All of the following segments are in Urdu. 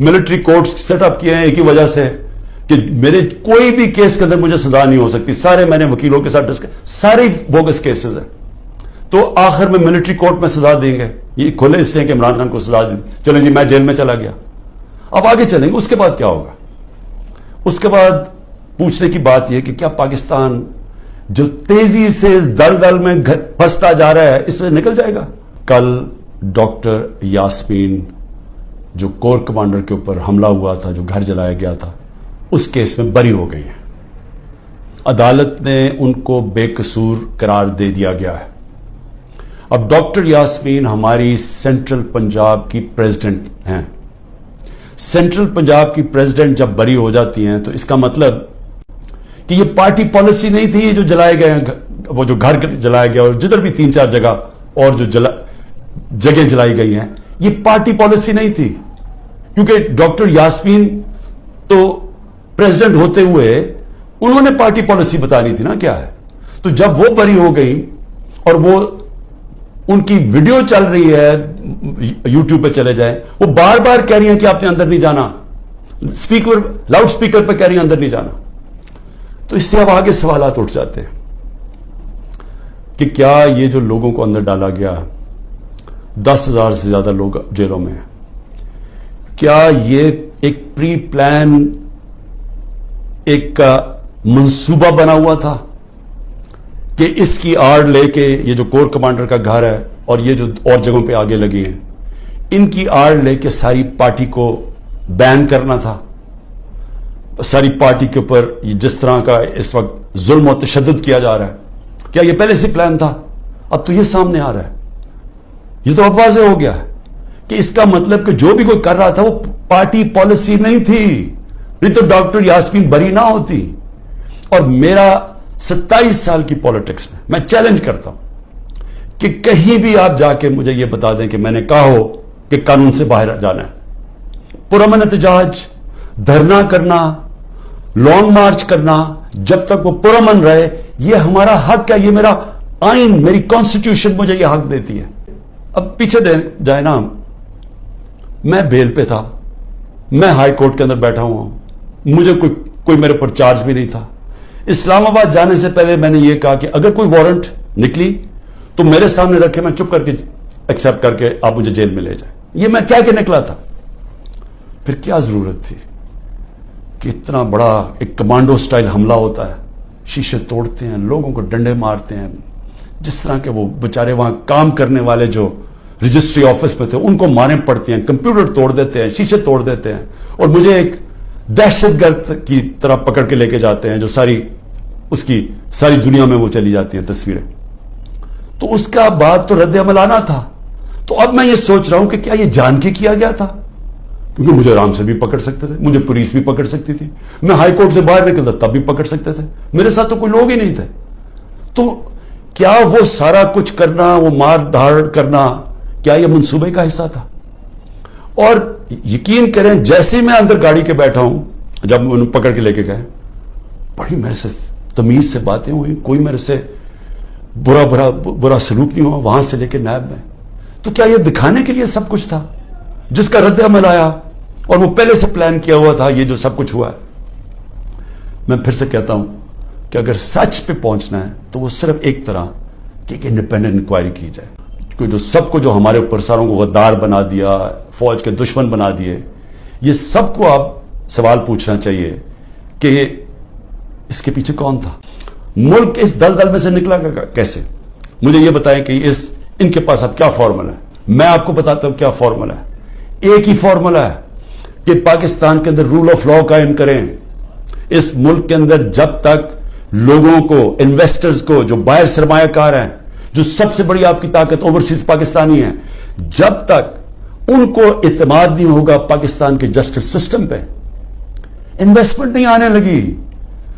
ملٹری کورٹس سیٹ اپ کیے ہیں ایک ہی وجہ سے کہ میرے کوئی بھی کیس کے اندر مجھے سزا نہیں ہو سکتی. سارے میں نے وکیلوں کے ساتھ سارے بوگس کیسز ہیں. تو آخر میں ملٹری کورٹ میں سزا دیں گے. یہ کھلے اس لیے کہ عمران خان کو سزا دی, چلو جی میں جیل میں چلا گیا. اب آگے چلیں گے, اس کے بعد کیا ہوگا؟ اس کے بعد پوچھنے کی بات یہ کہ کیا پاکستان جو تیزی سے اس دلدل میں پھنستا جا رہا ہے اس سے نکل جائے گا؟ کل ڈاکٹر یاسمین جو کور کمانڈر کے اوپر حملہ ہوا تھا, جو گھر جلایا گیا تھا, اس کیس میں بری ہو گئی ہیں. عدالت نے ان کو بے قصور قرار دے دیا گیا ہے. اب ڈاکٹر یاسمین ہماری سینٹرل پنجاب کی پریزیڈنٹ ہیں. سینٹرل پنجاب کی پریزیڈنٹ جب بری ہو جاتی ہیں تو اس کا مطلب کہ یہ پارٹی پالیسی نہیں تھی. یہ جو جلائے گئے ہیں, وہ جو گھر جلایا گیا اور جدھر بھی 3-4 جگہ اور جو جگہ جلائی گئی ہیں, یہ پارٹی پالیسی نہیں تھی. کیونکہ ڈاکٹر یاسمین تو پریزیڈنٹ ہوتے ہوئے انہوں نے پارٹی پالیسی بتانی تھی نا کیا ہے. تو جب وہ بری ہو گئی اور وہ ان کی ویڈیو چل رہی ہے, یوٹیوب پہ چلے جائیں, وہ بار بار کہہ رہی ہیں کہ آپ نے اندر نہیں جانا, اسپیکر لاؤڈ اسپیکر پہ کہہ رہی ہیں اندر نہیں جانا. تو اس سے اب آگے سوالات اٹھ جاتے ہیں کہ کیا یہ جو لوگوں کو اندر ڈالا گیا, 10,000 سے زیادہ لوگ جیلوں میں ہیں, کیا یہ ایک پری پلان ایک منصوبہ بنا ہوا تھا کہ اس کی آڑ لے کے یہ جو کور کمانڈر کا گھر ہے اور یہ جو اور جگہوں پہ آگے لگے ہیں, ان کی آڑ لے کے ساری پارٹی کو بین کرنا تھا؟ ساری پارٹی کے اوپر جس طرح کا اس وقت ظلم و تشدد کیا جا رہا ہے, کیا یہ پہلے سے پلان تھا؟ اب تو یہ سامنے آ رہا ہے, یہ تو اب واضح ہو گیا ہے کہ اس کا مطلب کہ جو بھی کوئی کر رہا تھا وہ پارٹی پالیسی نہیں تھی. نہیں تو ڈاکٹر یاسمین بری نہ ہوتی. اور میرا 27 سال کی پالیٹکس میں چیلنج کرتا ہوں کہ کہیں بھی آپ جا کے مجھے یہ بتا دیں کہ میں نے کہا ہو کہ قانون سے باہر جانا ہے. پرامن احتجاج, دھرنا کرنا, لانگ مارچ کرنا, جب تک وہ پرامن رہے, یہ ہمارا حق ہے. یہ میرا آئین, میری کانسٹیٹیوشن مجھے یہ حق دیتی ہے. اب پیچھے جائے نا, میں بیل پہ تھا, میں ہائی کورٹ کے اندر بیٹھا ہوا ہوں, مجھے کوئی میرے پر چارج بھی نہیں تھا. اسلام آباد جانے سے پہلے میں نے یہ کہا کہ اگر کوئی وارنٹ نکلی تو میرے سامنے رکھے, میں چپ کر کے ایکسپٹ کر کے آپ مجھے جیل میں لے جائیں. یہ میں کہہ کے نکلا تھا. پھر کیا ضرورت تھی کہ اتنا بڑا ایک کمانڈو سٹائل حملہ ہوتا ہے, شیشے توڑتے ہیں, لوگوں کو ڈنڈے مارتے ہیں, جس طرح کے وہ بیچارے وہاں کام کرنے والے جو رجسٹری آفس پہ تھے ان کو ماریں پڑتی ہیں, کمپیوٹر توڑ دیتے ہیں, شیشے توڑ دیتے ہیں, اور مجھے ایک دہشت گرد کی طرح پکڑ کے لے کے جاتے ہیں, جو اس کی ساری دنیا میں وہ چلی جاتی ہیں تصویریں. تو اس کا بعد تو رد عمل آنا تھا. تو اب میں یہ سوچ رہا ہوں کہ کیا یہ جان کے کیا گیا تھا؟ کیونکہ مجھے آرام سے بھی پکڑ سکتے تھے, مجھے پولیس بھی پکڑ سکتی تھی, میں ہائی کورٹ سے باہر نکلتا تب بھی پکڑ سکتے تھے, میرے ساتھ تو کوئی لوگ ہی نہیں تھے. تو کیا وہ سارا کچھ کرنا, وہ مار دھاڑ کرنا, کیا یہ منصوبے کا حصہ تھا؟ اور یقین کریں, جیسے میں اندر گاڑی کے بیٹھا ہوں, جب انہوں پکڑ کے لے کے گئے, بڑی میرے سے تمیز سے باتیں ہوئی, کوئی میرے سے برا سلوک نہیں ہوا, وہاں سے لے کے نیب میں. تو کیا یہ دکھانے کے لیے سب کچھ تھا جس کا رد عمل آیا, اور وہ پہلے سے پلان کیا ہوا تھا یہ جو سب کچھ ہوا ہے؟ میں پھر سے کہتا ہوں کہ اگر سچ پہ پہنچنا ہے تو وہ صرف ایک طرح کہ ایک انڈیپینڈنٹ انکوائری کی جائے. جو سب کو, جو ہمارے اوپر ساروں کو غدار بنا دیا, فوج کے دشمن بنا دیے, یہ سب کو آپ سوال پوچھنا چاہیے کہ اس کے پیچھے کون تھا؟ ملک اس دلدل میں سے نکلا کیسے؟ مجھے یہ بتائیں کہ ان کے پاس اب کیا فارمولا ہے. میں آپ کو بتاتا ہوں کیا فارمولا ہے. ایک ہی فارمولا ہے کہ پاکستان کے اندر رول آف لا قائم کریں. اس ملک کے اندر جب تک لوگوں کو, انویسٹرز کو, جو باہر سرمایہ کار ہیں, جو سب سے بڑی آپ کی طاقت اوورسیز پاکستانی ہیں, جب تک ان کو اعتماد نہیں ہوگا پاکستان کے جسٹس سسٹم پہ, انویسٹمنٹ نہیں آنے لگی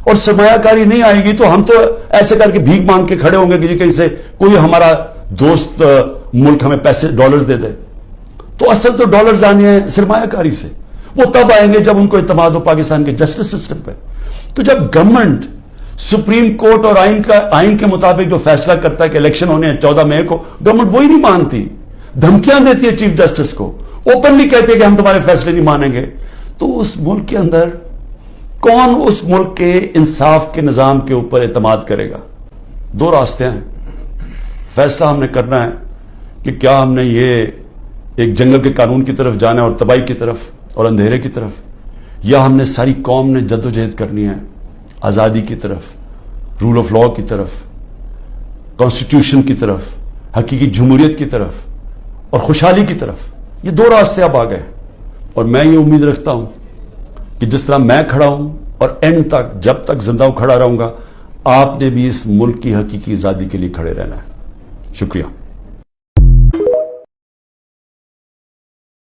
اور سرمایہ کاری نہیں آئے گی, تو ہم تو ایسے کر کے بھیک مانگ کے کھڑے ہوں گے کہ کہیں سے کوئی ہمارا دوست ملک ہمیں پیسے ڈالرز دے دے. تو اصل تو ڈالرز آنے ہیں سرمایہ کاری سے, وہ تب آئیں گے جب ان کو اعتماد ہو پاکستان کے جسٹس سسٹم پہ. تو جب گورنمنٹ سپریم کورٹ اور آئین کے مطابق جو فیصلہ کرتا ہے کہ الیکشن ہونے ہیں 14 مئی کو, گورنمنٹ وہی نہیں مانتی, دھمکیاں دیتی ہے چیف جسٹس کو, اوپنلی کہتے ہیں کہ ہم تمہارے فیصلے نہیں مانیں گے، تو اس ملک کے اندر کون اس ملک کے انصاف کے نظام کے اوپر اعتماد کرے گا؟ دو راستے ہیں، فیصلہ ہم نے کرنا ہے کہ کیا ہم نے یہ ایک جنگل کے قانون کی طرف جانا ہے اور تباہی کی طرف اور اندھیرے کی طرف، یا ہم نے ساری قوم نے جدوجہد کرنی ہے آزادی کی طرف، رول آف لا کی طرف، کانسٹیٹیوشن کی طرف، حقیقی جمہوریت کی طرف اور خوشحالی کی طرف۔ یہ دو راستے اب آ گئے، اور میں یہ امید رکھتا ہوں کہ جس طرح میں کھڑا ہوں اور اینڈ تک جب تک زندہ ہوں کھڑا رہوں گا، آپ نے بھی اس ملک کی حقیقی آزادی کے لیے کھڑے رہنا ہے۔ شکریہ۔